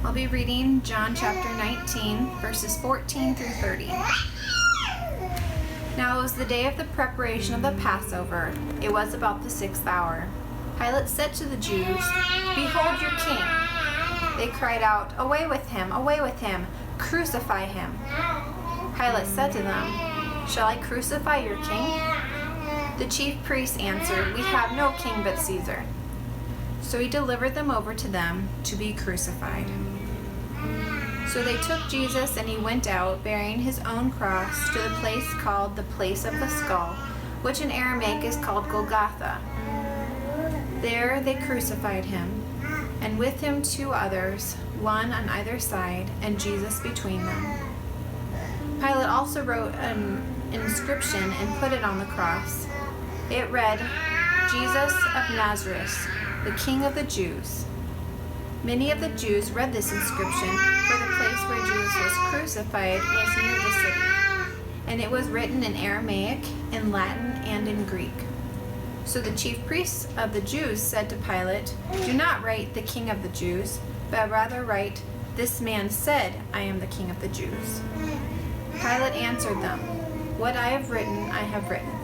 I'll be reading John chapter 19, verses 14 through 30. Now it was the day of the preparation of the Passover. It was about the 6th hour. Pilate said to the Jews, "Behold your king." They cried out, "Away with him! Away with him! Crucify him!" Pilate said to them, "Shall I crucify your king?" The chief priests answered, "We have no king but Caesar." So he delivered them over to them to be crucified. So they took Jesus, and he went out, bearing his own cross, to the place called the Place of the Skull, which in Aramaic is called Golgotha. There they crucified him, and with him 2 others, one on either side, and Jesus between them. Pilate also wrote an inscription and put it on the cross. It read, "Jesus of Nazareth, the King of the Jews." Many of the Jews read this inscription, for the place where Jesus was crucified was near the city, and it was written in Aramaic, in Latin, and in Greek. So the chief priests of the Jews said to Pilate, "Do not write the King of the Jews, but rather write, 'This man said, I am the King of the Jews.'" Pilate answered them, "What I have written, I have written."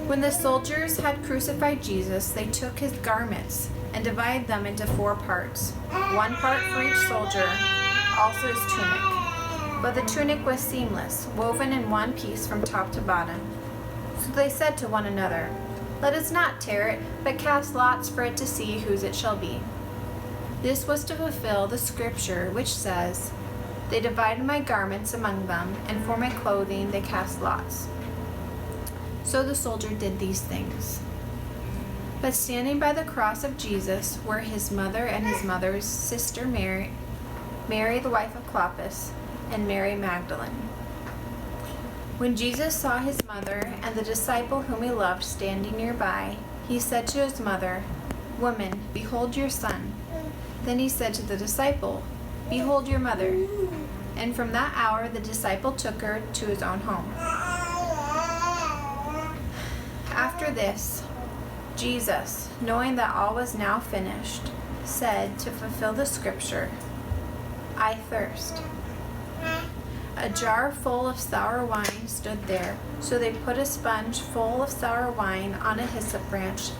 When the soldiers had crucified Jesus, they took his garments and divided them into 4 parts, 1 part for each soldier, also his tunic. But the tunic was seamless, woven in one piece from top to bottom. So they said to one another, "Let us not tear it, but cast lots for it to see whose it shall be." This was to fulfill the scripture which says, "They divided my garments among them, and for my clothing they cast lots." So the soldier did these things. But standing by the cross of Jesus were his mother and his mother's sister Mary, Mary the wife of Clopas, and Mary Magdalene. When Jesus saw his mother and the disciple whom he loved standing nearby, he said to his mother, "Woman, behold your son." Then he said to the disciple, "Behold your mother." And from that hour the disciple took her to his own home. After this, Jesus, knowing that all was now finished, said to fulfill the scripture, "I thirst." A jar full of sour wine stood there, so they put a sponge full of sour wine on a hyssop branch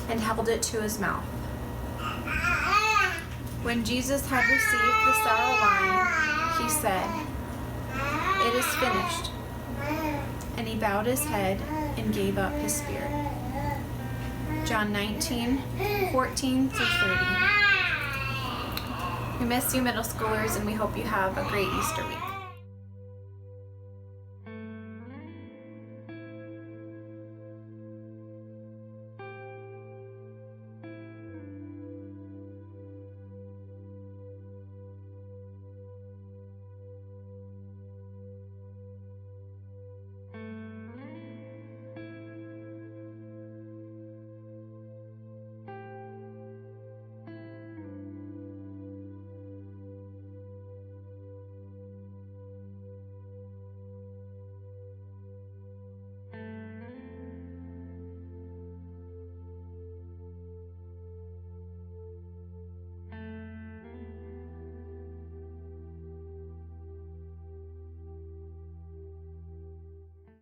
and held it to his mouth. When Jesus had received the sour wine, he said, "It is finished." And he bowed his head and gave up his spirit. John 19, 14 through 30. We miss you, middle schoolers, and we hope you have a great Easter week.